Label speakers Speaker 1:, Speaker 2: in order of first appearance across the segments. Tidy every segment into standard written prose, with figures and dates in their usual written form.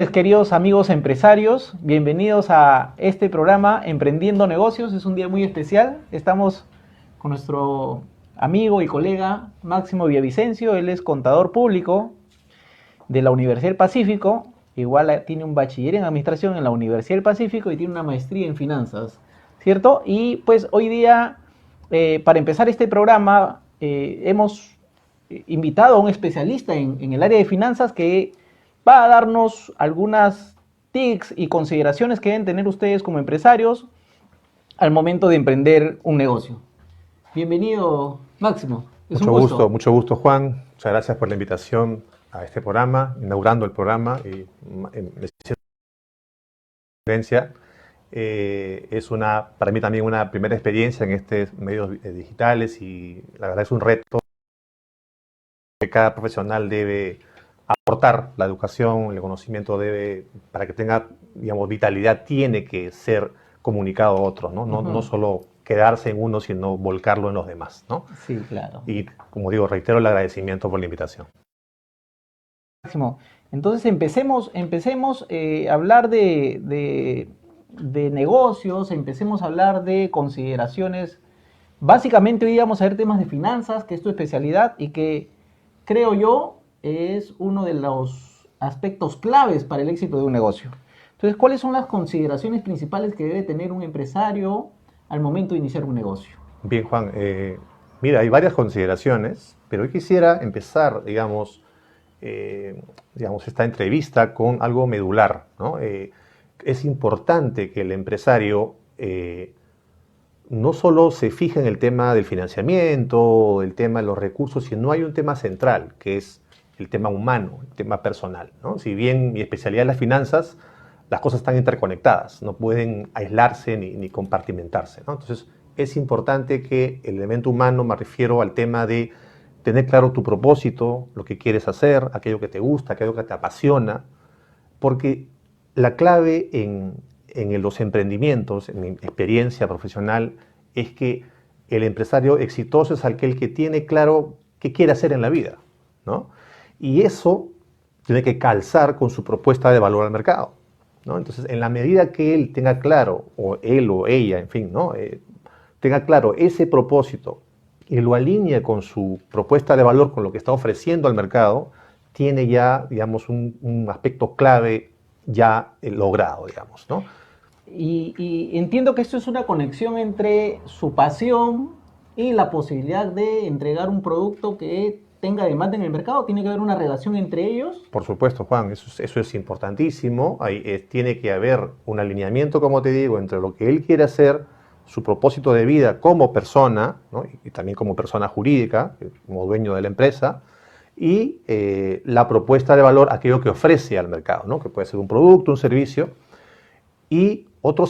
Speaker 1: Queridos amigos empresarios, bienvenidos a este programa Emprendiendo Negocios. Es un día muy especial. Estamos con nuestro amigo y colega Máximo Villavicencio. Él es contador público de la Universidad del Pacífico. Igual tiene un bachiller en administración en la Universidad del Pacífico y tiene una maestría en finanzas, ¿cierto? Y pues hoy día, para empezar este programa, hemos invitado a un especialista en el área de finanzas que va a darnos algunas tips y consideraciones que deben tener ustedes como empresarios al momento de emprender un negocio. Bienvenido, Máximo. Es un gusto.
Speaker 2: Mucho gusto, Juan. Muchas gracias por la invitación a este programa, inaugurando el programa y conferencia. Es para mí también una primera experiencia en estos medios digitales y la verdad es un reto que cada profesional debe aportar. La educación, el conocimiento para que tenga, digamos, vitalidad, tiene que ser comunicado a otros, ¿no? No solo quedarse en uno, sino volcarlo en los demás, ¿no?
Speaker 1: Sí, claro.
Speaker 2: Y, como digo, reitero el agradecimiento por la invitación.
Speaker 1: Máximo, entonces empecemos a hablar de negocios, empecemos a hablar de consideraciones. Básicamente hoy vamos a ver temas de finanzas, que es tu especialidad y que creo yo es uno de los aspectos claves para el éxito de un negocio. Entonces, ¿cuáles son las consideraciones principales que debe tener un empresario al momento de iniciar un negocio?
Speaker 2: Bien, Juan, mira, hay varias consideraciones, pero hoy quisiera empezar, digamos, esta entrevista con algo medular, ¿no? Es importante que el empresario no solo se fije en el tema del financiamiento, el tema de los recursos, sino hay un tema central, que es el tema humano, el tema personal, ¿no? Si bien mi especialidad es las finanzas, las cosas están interconectadas, no pueden aislarse ni compartimentarse, ¿no? Entonces, es importante que el elemento humano, me refiero al tema de tener claro tu propósito, lo que quieres hacer, aquello que te gusta, aquello que te apasiona, porque la clave en los emprendimientos, en mi experiencia profesional, es que el empresario exitoso es aquel que tiene claro qué quiere hacer en la vida, ¿no? Y eso tiene que calzar con su propuesta de valor al mercado, ¿no? Entonces, en la medida que él tenga claro, o él o ella, en fin, ¿no? Tenga claro ese propósito y lo alinee con su propuesta de valor, con lo que está ofreciendo al mercado, tiene ya, digamos, un aspecto clave ya logrado, digamos, ¿no?
Speaker 1: Y entiendo que esto es una conexión entre su pasión y la posibilidad de entregar un producto que tenga demanda en el mercado. ¿Tiene que haber una relación entre ellos?
Speaker 2: Por supuesto, Juan, eso es importantísimo. Tiene que haber un alineamiento, como te digo, entre lo que él quiere hacer, su propósito de vida como persona, ¿no? Y también como persona jurídica, como dueño de la empresa, y la propuesta de valor, aquello que ofrece al mercado, ¿no? Que puede ser un producto, un servicio. Y otro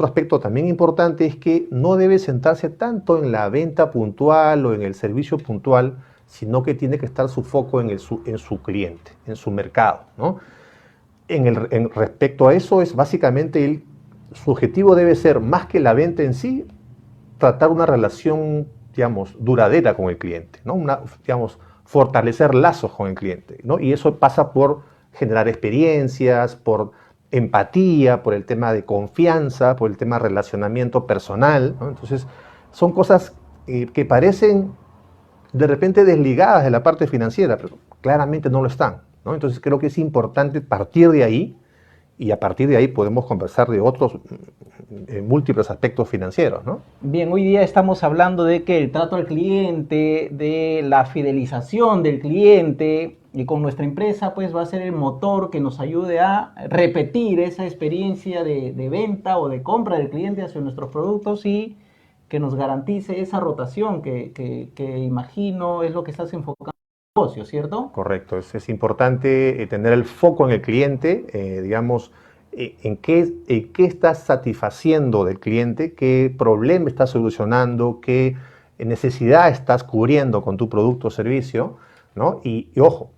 Speaker 2: aspecto también importante es que no debe sentarse tanto en la venta puntual o en el servicio puntual, sino que tiene que estar su foco en su cliente, en su mercado, ¿no? Respecto a eso, es básicamente su objetivo debe ser, más que la venta en sí, tratar una relación, digamos, duradera con el cliente, ¿no? Digamos, fortalecer lazos con el cliente, ¿no? Y eso pasa por generar experiencias, por empatía, por el tema de confianza, por el tema de relacionamiento personal, ¿no? Entonces, son cosas que parecen de repente desligadas de la parte financiera, pero claramente no lo están, ¿no? Entonces, creo que es importante partir de ahí, y a partir de ahí podemos conversar de otros múltiples aspectos financieros, ¿no?
Speaker 1: Bien, hoy día estamos hablando de que el trato al cliente, de la fidelización del cliente, y con nuestra empresa pues va a ser el motor que nos ayude a repetir esa experiencia de venta o de compra del cliente hacia nuestros productos y que nos garantice esa rotación que imagino es lo que estás enfocando en el negocio, ¿cierto?
Speaker 2: Correcto, es importante tener el foco en el cliente, digamos, en qué estás satisfaciendo del cliente, qué problema estás solucionando, qué necesidad estás cubriendo con tu producto o servicio, ¿no? Y ojo,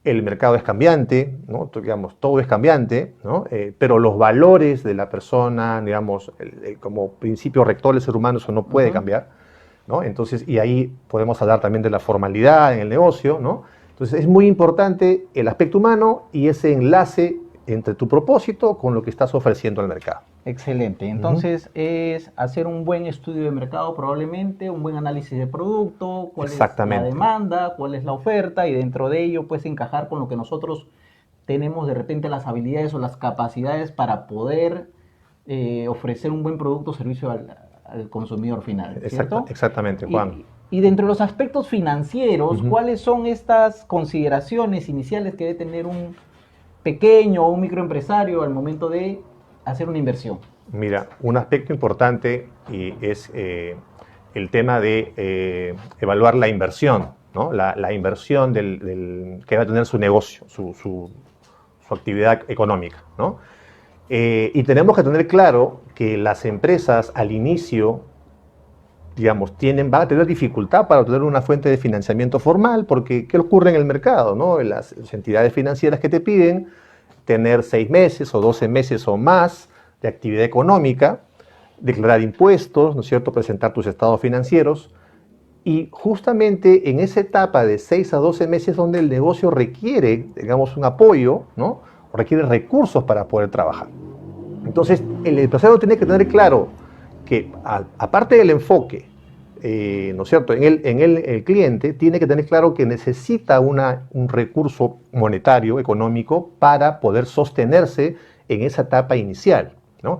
Speaker 2: el mercado es cambiante, ¿no? Digamos, todo es cambiante, ¿no? Pero los valores de la persona, digamos, como principio rector del ser humano, eso no puede cambiar, ¿no? Entonces, y ahí podemos hablar también de la formalidad en el negocio, ¿no? Entonces, es muy importante el aspecto humano y ese enlace entre tu propósito con lo que estás ofreciendo al mercado.
Speaker 1: Excelente. Entonces es hacer un buen estudio de mercado probablemente, un buen análisis de producto, cuál es la demanda, cuál es la oferta y dentro de ello pues encajar con lo que nosotros tenemos de repente las habilidades o las capacidades para poder ofrecer un buen producto o servicio al consumidor final, ¿cierto?
Speaker 2: Exactamente, Juan.
Speaker 1: Y dentro de los aspectos financieros, ¿cuáles son estas consideraciones iniciales que debe tener un pequeño o un microempresario al momento de hacer una inversión?
Speaker 2: Mira, un aspecto importante es el tema de evaluar la inversión, ¿no? La inversión que va a tener su negocio, su actividad económica, ¿no? Y tenemos que tener claro que las empresas al inicio, digamos, van a tener dificultad para obtener una fuente de financiamiento formal, porque ¿qué ocurre en el mercado, no? Las entidades financieras que te piden tener 6 meses o 12 meses o más de actividad económica, declarar impuestos, ¿no es cierto?, presentar tus estados financieros, y justamente en esa etapa de 6 a 12 meses donde el negocio requiere, digamos, un apoyo, ¿no?, o requiere recursos para poder trabajar. Entonces, el empresario tiene que tener claro que, aparte del enfoque, ¿no es cierto?, el cliente tiene que tener claro que necesita un recurso monetario, económico, para poder sostenerse en esa etapa inicial, ¿no?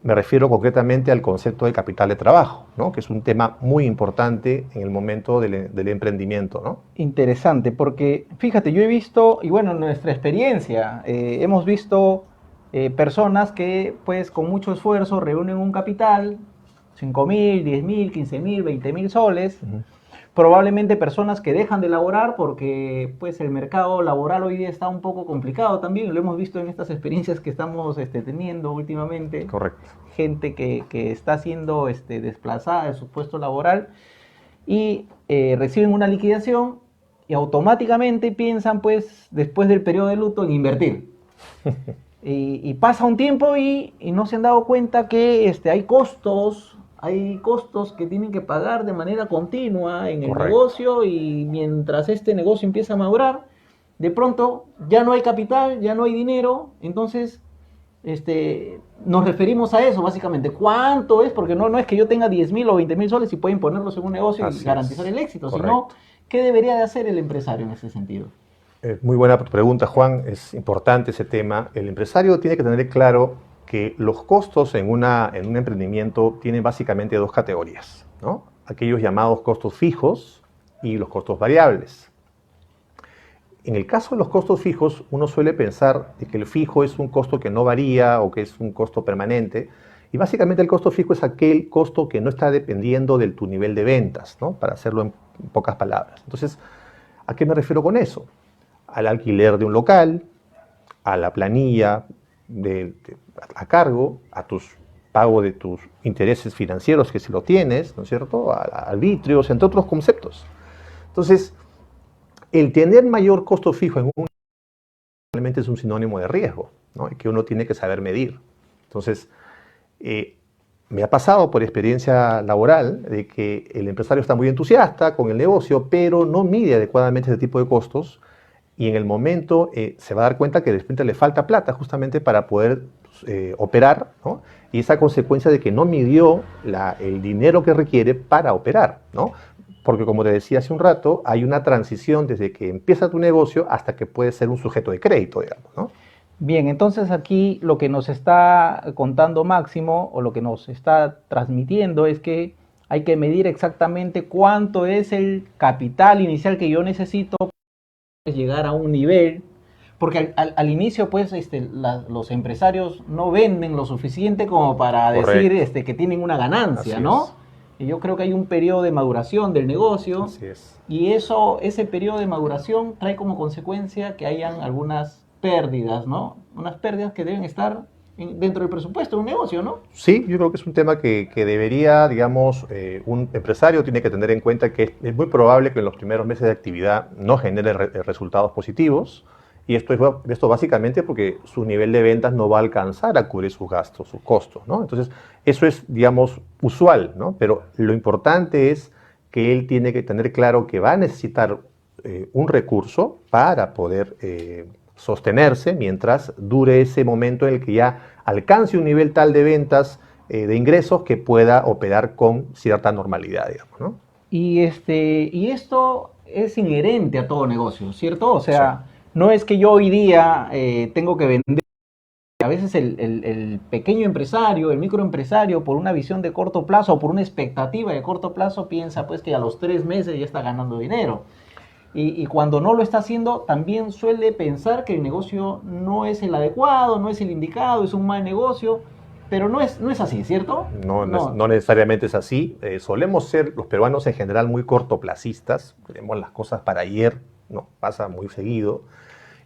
Speaker 2: Me refiero concretamente al concepto de capital de trabajo, ¿no?, que es un tema muy importante en el momento del emprendimiento, ¿no?
Speaker 1: Interesante, porque fíjate, yo he visto, y bueno, en nuestra experiencia, hemos visto personas que pues con mucho esfuerzo reúnen un capital, 5.000, 10.000, 15.000, 20.000 soles, probablemente personas que dejan de laborar porque pues el mercado laboral hoy día está un poco complicado también, lo hemos visto en estas experiencias que estamos teniendo últimamente.
Speaker 2: Correcto.
Speaker 1: Gente que está siendo desplazada de su puesto laboral y reciben una liquidación y automáticamente piensan pues después del periodo de luto en invertir. Y pasa un tiempo y no se han dado cuenta que hay costos que tienen que pagar de manera continua en el negocio, y mientras este negocio empieza a madurar, de pronto ya no hay capital, ya no hay dinero, entonces nos referimos a eso básicamente. ¿Cuánto es? Porque no es que yo tenga 10.000 o 20.000 soles y pueden ponerlos en un negocio y garantizar el éxito, sino ¿qué debería de hacer el empresario en ese sentido?
Speaker 2: Muy buena pregunta, Juan. Es importante ese tema. El empresario tiene que tener claro que los costos en un emprendimiento tienen básicamente 2 categorías, ¿no? Aquellos llamados costos fijos y los costos variables. En el caso de los costos fijos, uno suele pensar de que el fijo es un costo que no varía o que es un costo permanente, y básicamente el costo fijo es aquel costo que no está dependiendo de tu nivel de ventas, ¿no?, para hacerlo en pocas palabras. Entonces, ¿a qué me refiero con eso? Al alquiler de un local, a la planilla a cargo, a tus pago de tus intereses financieros, que si lo tienes, ¿no es cierto?, a arbitrios, entre otros conceptos. Entonces, el tener mayor costo fijo en realmente es un sinónimo de riesgo, ¿no?, y que uno tiene que saber medir. Entonces, me ha pasado por experiencia laboral de que el empresario está muy entusiasta con el negocio, pero no mide adecuadamente ese tipo de costos, y en el momento se va a dar cuenta que de repente le falta plata justamente para poder operar, ¿no?, y esa consecuencia de que no midió el dinero que requiere para operar, ¿no? Porque, como te decía hace un rato, hay una transición desde que empieza tu negocio hasta que puedes ser un sujeto de crédito, digamos, ¿no?
Speaker 1: Bien, entonces aquí lo que nos está contando Máximo, o lo que nos está transmitiendo, es que hay que medir exactamente cuánto es el capital inicial que yo necesito para llegar a un nivel, porque al inicio pues los empresarios no venden lo suficiente como para decir que tienen una ganancia. Así ¿no? Y yo creo que hay un periodo de maduración del negocio.
Speaker 2: Así es.
Speaker 1: Y ese periodo de maduración trae como consecuencia que hayan algunas pérdidas, ¿no? Unas pérdidas que deben estar dentro del presupuesto de un negocio, ¿no?
Speaker 2: Sí, yo creo que es un tema que debería, digamos, un empresario tiene que tener en cuenta que es muy probable que en los primeros meses de actividad no genere resultados positivos, y esto básicamente porque su nivel de ventas no va a alcanzar a cubrir sus gastos, sus costos, ¿no? Entonces, eso es, digamos, usual, ¿no? Pero lo importante es que él tiene que tener claro que va a necesitar un recurso para poder sostenerse mientras dure ese momento en el que ya alcance un nivel tal de ventas, de ingresos, que pueda operar con cierta normalidad, digamos, ¿no?
Speaker 1: Y esto es inherente a todo negocio, ¿cierto? O
Speaker 2: Sí.
Speaker 1: sea, no es que yo hoy día tengo que vender. A veces el pequeño empresario, el microempresario, por una visión de corto plazo o por una expectativa de corto plazo, piensa pues que a los 3 meses ya está ganando dinero. Y cuando no lo está haciendo, también suele pensar que el negocio no es el adecuado, no es el indicado, es un mal negocio, pero no es así, ¿cierto?
Speaker 2: No,
Speaker 1: No.
Speaker 2: no necesariamente es así. Solemos ser los peruanos en general muy cortoplacistas, queremos las cosas para ayer, no pasa muy seguido.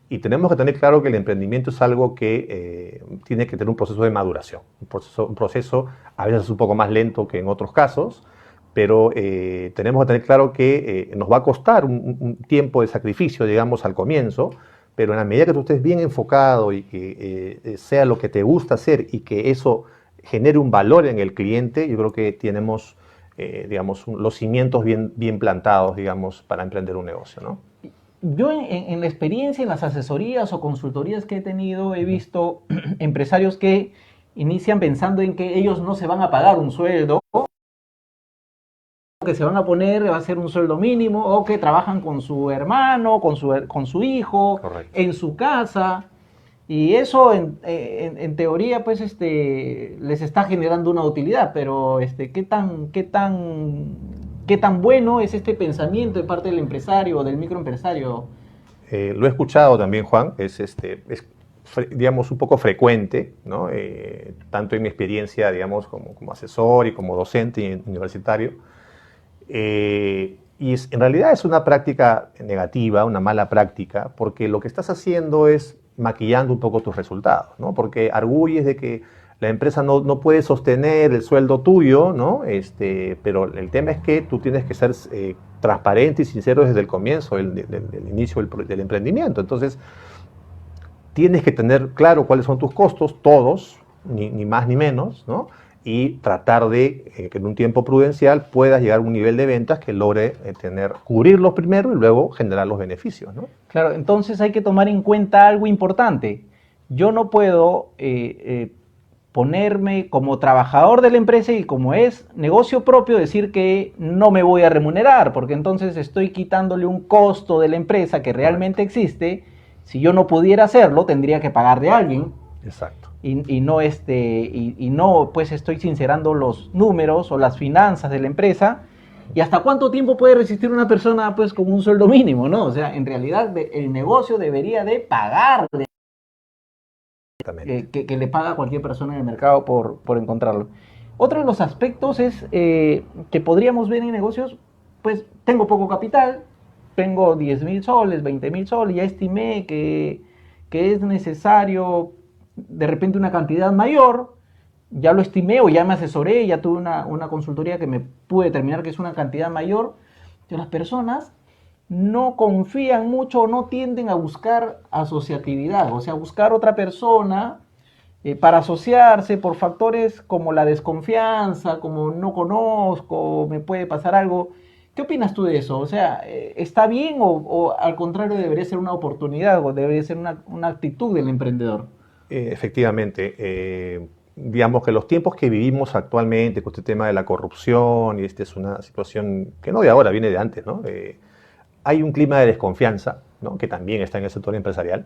Speaker 2: Y tenemos que tener claro que el emprendimiento es algo que tiene que tener un proceso de maduración, un proceso a veces un poco más lento que en otros casos, pero tenemos que tener claro que nos va a costar un tiempo de sacrificio, digamos, al comienzo, pero en la medida que tú estés bien enfocado y que sea lo que te gusta hacer y que eso genere un valor en el cliente, yo creo que tenemos, digamos, los cimientos bien plantados, digamos, para emprender un negocio, ¿no?
Speaker 1: Yo en la experiencia, en las asesorías o consultorías que he tenido, he visto empresarios que inician pensando en que ellos no se van a pagar un sueldo, que se van a poner va a ser un sueldo mínimo, o que trabajan con su hermano, con su hijo,
Speaker 2: Correcto.
Speaker 1: en su casa, y eso en teoría pues les está generando una utilidad, pero ¿qué tan bueno es este pensamiento de parte del empresario o del microempresario?
Speaker 2: Lo he escuchado también, Juan, digamos, un poco frecuente, ¿no? Tanto en mi experiencia, digamos, como asesor y como docente universitario. En realidad es una práctica negativa, una mala práctica, porque lo que estás haciendo es maquillando un poco tus resultados, ¿no? Porque arguyes de que la empresa no puede sostener el sueldo tuyo, ¿no? Pero el tema es que tú tienes que ser transparente y sincero desde el comienzo, del inicio del emprendimiento. Entonces, tienes que tener claro cuáles son tus costos, todos, ni más ni menos, ¿no? Y tratar de que en un tiempo prudencial puedas llegar a un nivel de ventas que logre cubrirlos primero y luego generar los beneficios, ¿no?
Speaker 1: Claro, entonces hay que tomar en cuenta algo importante. Yo no puedo ponerme como trabajador de la empresa y como es negocio propio decir que no me voy a remunerar, porque entonces estoy quitándole un costo de la empresa que
Speaker 2: Correcto.
Speaker 1: realmente existe. Si yo no pudiera hacerlo, tendría que pagarle a alguien
Speaker 2: Exacto.
Speaker 1: y no pues estoy sincerando los números o las finanzas de la empresa. ¿Y hasta cuánto tiempo puede resistir una persona pues con un sueldo mínimo, no? O sea, en realidad el negocio debería de pagarle,
Speaker 2: Exactamente.
Speaker 1: que le paga a cualquier persona en el mercado por encontrarlo. Otro de los aspectos es que podríamos ver en negocios, pues tengo poco capital, tengo 10.000 soles, 20.000 soles, ya estimé que es necesario de repente una cantidad mayor, ya lo estimé o ya me asesoré, ya tuve una consultoría que me pude determinar que es una cantidad mayor, pero las personas no confían mucho o no tienden a buscar asociatividad, o sea, buscar otra persona para asociarse por factores como la desconfianza, como no conozco, me puede pasar algo. ¿Qué opinas tú de eso? O sea, ¿está bien o al contrario debería ser una oportunidad o debería ser una actitud del emprendedor?
Speaker 2: Efectivamente, digamos que los tiempos que vivimos actualmente con este tema de la corrupción, y esta es una situación que no de ahora, viene de antes, ¿no? Hay un clima de desconfianza, ¿no? Que también está en el sector empresarial,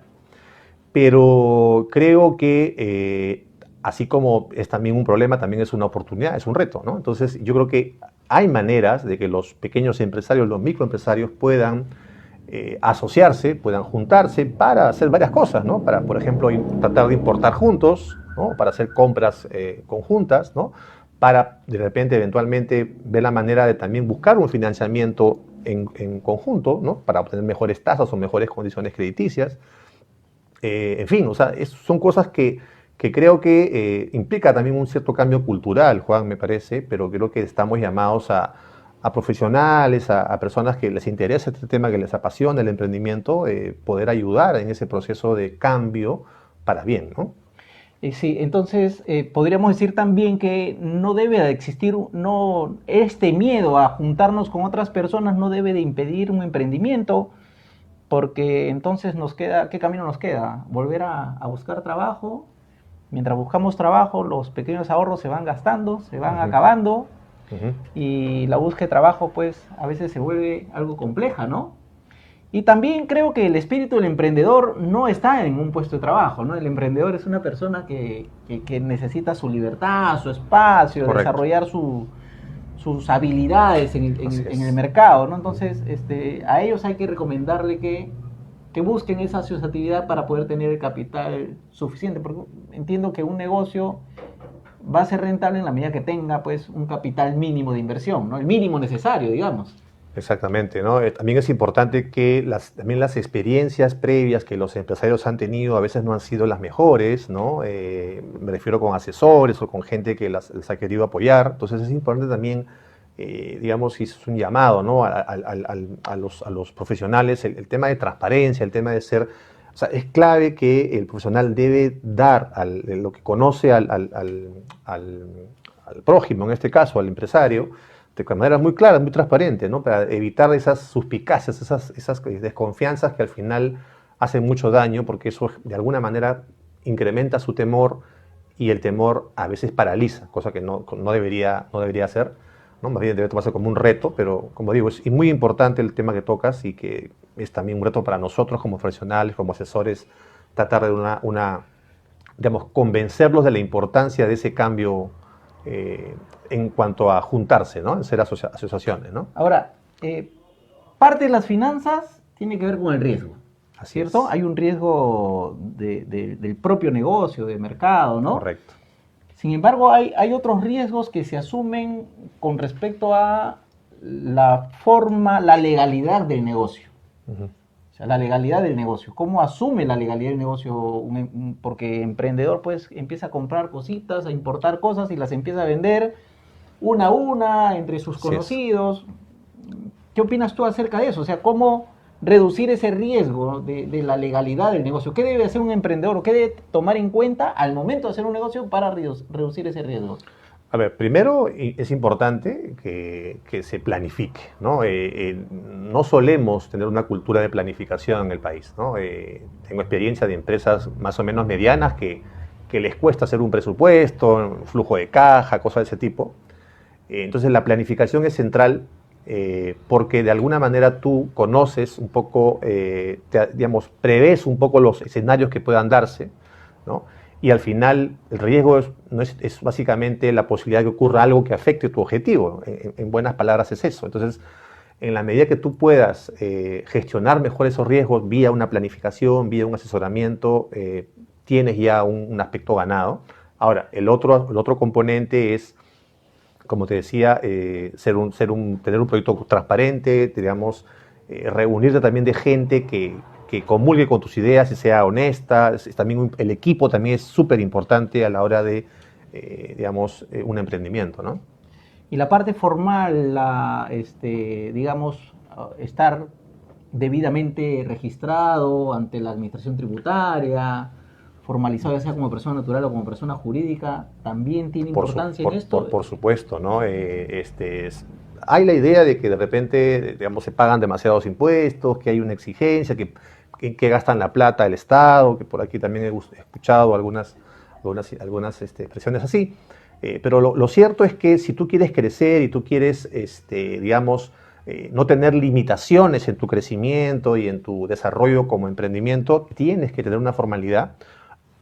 Speaker 2: pero creo que así como es también un problema, también es una oportunidad, es un reto, ¿no? Entonces yo creo que hay maneras de que los pequeños empresarios, los microempresarios puedan asociarse, puedan juntarse para hacer varias cosas, ¿no? Para, por ejemplo, tratar de importar juntos, ¿no? Para hacer compras conjuntas, ¿no? Para, de repente, eventualmente, ver la manera de también buscar un financiamiento en conjunto, ¿no? Para obtener mejores tasas o mejores condiciones crediticias. En fin, o sea, son cosas que creo que implica también un cierto cambio cultural, Juan, me parece, pero creo que estamos llamados a profesionales, a personas que les interesa este tema, que les apasiona el emprendimiento, poder ayudar en ese proceso de cambio para bien, ¿no?
Speaker 1: Sí, entonces podríamos decir también que no debe de existir, este miedo a juntarnos con otras personas no debe de impedir un emprendimiento, porque entonces nos queda, ¿qué camino nos queda? Volver a buscar trabajo. Mientras buscamos trabajo, los pequeños ahorros se van gastando, se van acabando, y la búsqueda de trabajo pues a veces se vuelve algo compleja, ¿no? Y también creo que el espíritu del emprendedor no está en un puesto de trabajo, ¿no? El emprendedor es una persona que necesita su libertad, su espacio,
Speaker 2: Correcto.
Speaker 1: desarrollar sus habilidades en el mercado, ¿no? Entonces, a ellos hay que recomendarle que busquen esa asociatividad para poder tener el capital suficiente, porque entiendo que un negocio va a ser rentable en la medida que tenga pues un capital mínimo de inversión, ¿no? El mínimo necesario, digamos.
Speaker 2: Exactamente, ¿no? También es importante que también las experiencias previas que los empresarios han tenido a veces no han sido las mejores, ¿no? Me refiero con asesores o con gente que les ha querido apoyar. Entonces es importante también, digamos, y es un llamado, ¿no? a los profesionales, el tema de transparencia, el tema de ser... O sea, es clave que el profesional debe dar lo que conoce al prójimo, en este caso, al empresario, de manera muy clara, muy transparente, ¿no? Para evitar esas suspicacias, esas desconfianzas que al final hacen mucho daño, porque eso de alguna manera incrementa su temor, y el temor a veces paraliza, cosa que no debería hacer, ¿no? Más bien debe tomarse como un reto, pero como digo, es muy importante el tema que tocas, y que es también un reto para nosotros como profesionales, como asesores, tratar de digamos, convencerlos de la importancia de ese cambio en cuanto a juntarse, ¿no? En ser asociaciones, ¿no?
Speaker 1: Ahora, parte de las finanzas tiene que ver con el riesgo,
Speaker 2: Así
Speaker 1: ¿cierto?
Speaker 2: es.
Speaker 1: Hay un riesgo del propio negocio, de mercado, ¿no?
Speaker 2: Correcto.
Speaker 1: Sin embargo, hay otros riesgos que se asumen con respecto a la forma, la legalidad del negocio. O sea, la legalidad del negocio. ¿Cómo asume la legalidad del negocio? Porque emprendedor pues empieza a comprar cositas, a importar cosas y las empieza a vender una a una entre sus conocidos. ¿Qué opinas tú acerca de eso? O sea, ¿cómo reducir ese riesgo de la legalidad del negocio? ¿Qué debe hacer un emprendedor o qué debe tomar en cuenta al momento de hacer un negocio para reducir ese riesgo?
Speaker 2: A ver, primero es importante que se planifique, ¿no? No solemos tener una cultura de planificación en el país, ¿no? Tengo experiencia de empresas más o menos medianas que les cuesta hacer un presupuesto, un flujo de caja, cosas de ese tipo. Entonces la planificación es central, porque de alguna manera tú conoces un poco, digamos, prevés un poco los escenarios que puedan darse, ¿no? Y al final el riesgo es básicamente la posibilidad de que ocurra algo que afecte tu objetivo. En buenas palabras es eso. Entonces, en la medida que tú puedas gestionar mejor esos riesgos vía una planificación, vía un asesoramiento, tienes ya un aspecto ganado. Ahora, el otro componente es, como te decía, tener un proyecto transparente, digamos, reunirte también de gente que comulgue con tus ideas y sea honesta. También el equipo también es súper importante a la hora de, digamos, un emprendimiento, ¿no?
Speaker 1: Y la parte formal, digamos, estar debidamente registrado ante la administración tributaria, formalizado ya sea como persona natural o como persona jurídica, también tiene importancia en esto.
Speaker 2: Por supuesto, ¿no? Hay la idea de que de repente, digamos, se pagan demasiados impuestos, que hay una exigencia, que gastan la plata del Estado, que por aquí también he escuchado algunas expresiones así. Pero lo cierto es que si tú quieres crecer y tú quieres, digamos, no tener limitaciones en tu crecimiento y en tu desarrollo como emprendimiento, tienes que tener una formalidad.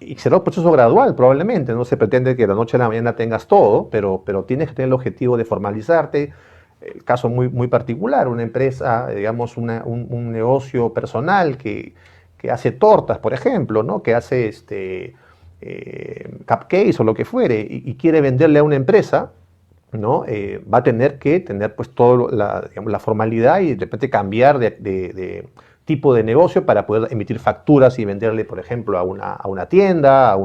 Speaker 2: Y será un proceso gradual, probablemente. No se pretende que de la noche a la mañana tengas todo, pero tienes que tener el objetivo de formalizarte. El caso muy particular, una empresa, digamos, un negocio personal que hace tortas, por ejemplo, ¿no? Que hace cupcakes o lo que fuere, y quiere venderle a una empresa, ¿no? Va a tener que tener pues toda la formalidad y de repente cambiar de tipo de negocio para poder emitir facturas y venderle, por ejemplo, a una tienda, a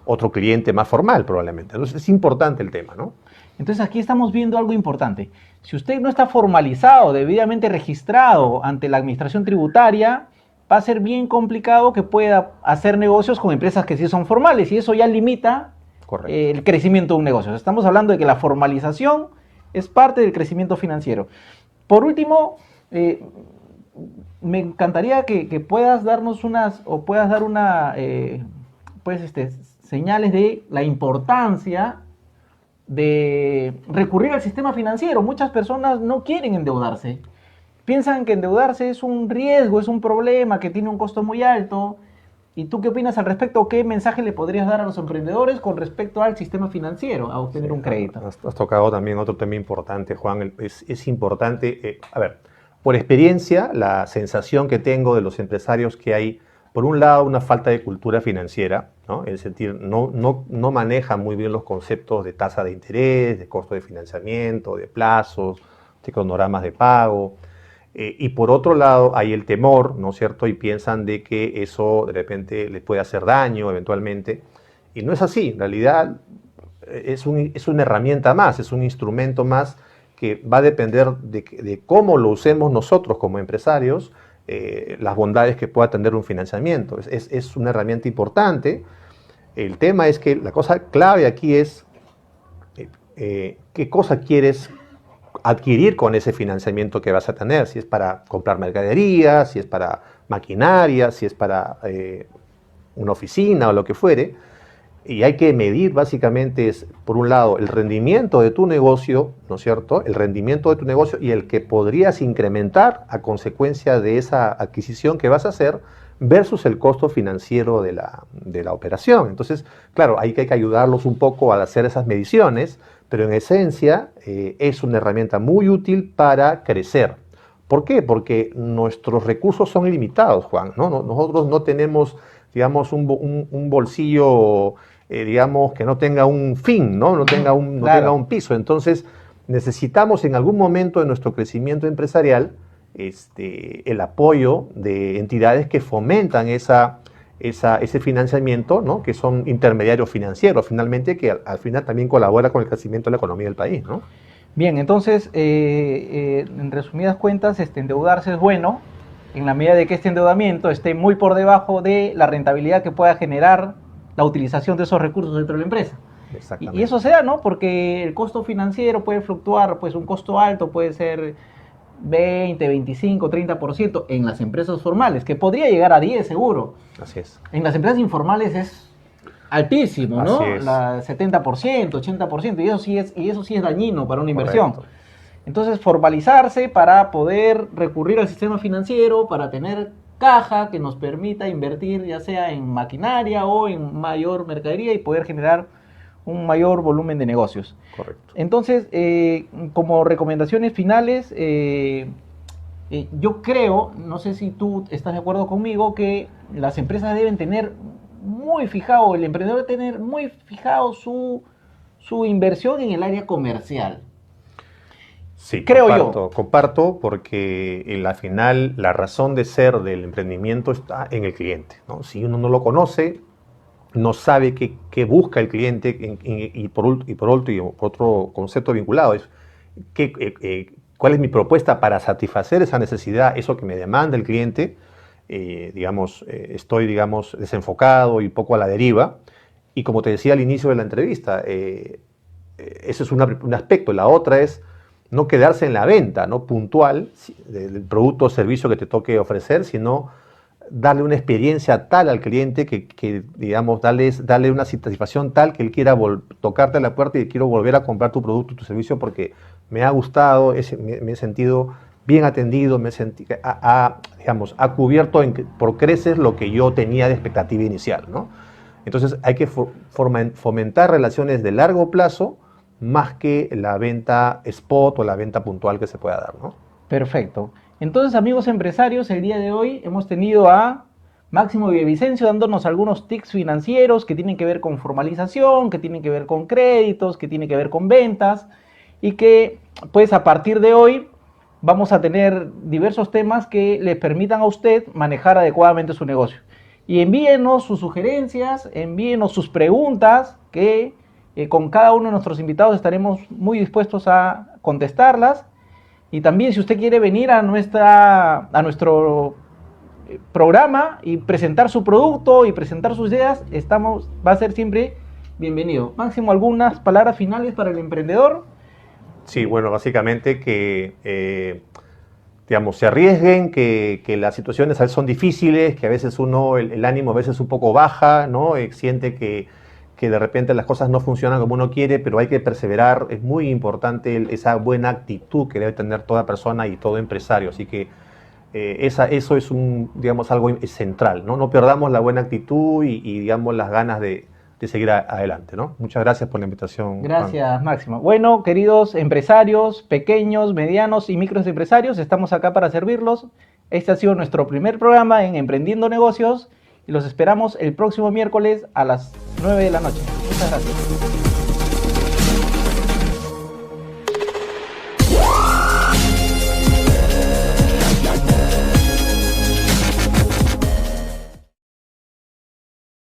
Speaker 2: otro cliente más formal, probablemente. Entonces es importante el tema, ¿no?
Speaker 1: Entonces aquí estamos viendo algo importante. Si usted no está formalizado, debidamente registrado ante la administración tributaria, va a ser bien complicado que pueda hacer negocios con empresas que sí son formales, y eso ya limita el crecimiento de un negocio. Estamos hablando de que la formalización es parte del crecimiento financiero. Por último, me encantaría que puedas darnos puedas dar señales de la importancia de recurrir al sistema financiero. Muchas personas no quieren endeudarse. Piensan que endeudarse es un riesgo, es un problema, que tiene un costo muy alto. ¿Y tú qué opinas al respecto? ¿Qué mensaje le podrías dar a los emprendedores con respecto al sistema financiero, a obtener un crédito?
Speaker 2: Has tocado también otro tema importante, Juan. Es importante, a ver, por experiencia, la sensación que tengo de los empresarios que hay, por un lado, una falta de cultura financiera, ¿no? Es decir, no manejan muy bien los conceptos de tasa de interés, de costo de financiamiento, de plazos, de cronogramas de pago. Y por otro lado hay el temor, ¿no es cierto? Y piensan de que eso de repente les puede hacer daño eventualmente. Y no es así. En realidad es una herramienta más, es un instrumento más que va a depender de cómo lo usemos nosotros como empresarios, las bondades que pueda tener un financiamiento. Es una herramienta importante. El tema es que la cosa clave aquí es qué cosa quieres adquirir con ese financiamiento que vas a tener, si es para comprar mercaderías, si es para maquinaria, si es para una oficina o lo que fuere. Y hay que medir básicamente, por un lado, el rendimiento de tu negocio, ¿no es cierto? El rendimiento de tu negocio y el que podrías incrementar a consecuencia de esa adquisición que vas a hacer versus el costo financiero de la operación. Entonces, claro, hay que ayudarlos un poco a hacer esas mediciones, pero en esencia es una herramienta muy útil para crecer. ¿Por qué? Porque nuestros recursos son limitados, Juan, ¿no? Nosotros no tenemos, digamos, un bolsillo, digamos, que no tenga un fin, ¿no? No tenga un piso. Entonces, necesitamos en algún momento de nuestro crecimiento empresarial el apoyo de entidades que fomentan ese financiamiento, ¿no? Que son intermediarios financieros, finalmente, que al final también colabora con el crecimiento de la economía del país, ¿no?
Speaker 1: Bien, entonces, en resumidas cuentas, endeudarse es bueno, en la medida de que este endeudamiento esté muy por debajo de la rentabilidad que pueda generar la utilización de esos recursos dentro de la empresa. Y eso se da, ¿no? Porque el costo financiero puede fluctuar, pues un costo alto puede ser 20, 25, 30% en las empresas formales, que podría llegar a 10 seguro.
Speaker 2: Así es.
Speaker 1: En las empresas informales es altísimo, ¿no?
Speaker 2: Así es.
Speaker 1: 70%, 80%, y eso sí es dañino para una inversión.
Speaker 2: Correcto.
Speaker 1: Entonces, formalizarse para poder recurrir al sistema financiero, para tener caja que nos permita invertir ya sea en maquinaria o en mayor mercadería y poder generar un mayor volumen de negocios.
Speaker 2: Correcto.
Speaker 1: Entonces, como recomendaciones finales, yo creo, no sé si tú estás de acuerdo conmigo, que las empresas deben tener muy fijado, el emprendedor debe tener muy fijado su inversión en el área comercial.
Speaker 2: Sí,
Speaker 1: Creo
Speaker 2: comparto porque al final la razón de ser del emprendimiento está en el cliente, ¿no? Si uno no lo conoce, no sabe qué busca el cliente y por otro concepto vinculado es cuál es mi propuesta para satisfacer esa necesidad, eso que me demanda el cliente. Estoy desenfocado y poco a la deriva. Y como te decía al inicio de la entrevista, ese es un aspecto. La otra es no quedarse en la venta, ¿no? Puntual del producto o servicio que te toque ofrecer, sino darle una experiencia tal al cliente que digamos, darle una satisfacción tal que él quiera tocarte a la puerta y quiero volver a comprar tu producto, tu servicio porque me ha gustado, me he sentido bien atendido, ha cubierto por creces lo que yo tenía de expectativa inicial, ¿no? Entonces hay que fomentar relaciones de largo plazo más que la venta spot o la venta puntual que se pueda dar, ¿no?
Speaker 1: Perfecto. Entonces, amigos empresarios, el día de hoy hemos tenido a Máximo Villavicencio dándonos algunos tips financieros que tienen que ver con formalización, que tienen que ver con créditos, que tienen que ver con ventas y que, pues, a partir de hoy vamos a tener diversos temas que le permitan a usted manejar adecuadamente su negocio. Y envíenos sus sugerencias, envíenos sus preguntas que con cada uno de nuestros invitados estaremos muy dispuestos a contestarlas. Y también si usted quiere venir a nuestro programa y presentar su producto y presentar sus ideas, va a ser siempre bienvenido. Máximo, ¿algunas palabras finales para el emprendedor?
Speaker 2: Sí, bueno, básicamente que digamos, se arriesguen, que las situaciones a veces son difíciles, que a veces el ánimo a veces un poco baja, ¿no? Siente que de repente las cosas no funcionan como uno quiere, pero hay que perseverar. Es muy importante esa buena actitud que debe tener toda persona y todo empresario. Así que eso es digamos, algo central, ¿no? No perdamos la buena actitud y digamos, las ganas de seguir adelante, ¿no? Muchas gracias por la invitación.
Speaker 1: Gracias,
Speaker 2: Juan.
Speaker 1: Máximo. Bueno, queridos empresarios, pequeños, medianos y microempresarios, estamos acá para servirlos. Este ha sido nuestro primer programa en Emprendiendo Negocios y los esperamos el próximo miércoles a las 9 de la noche. Muchas gracias.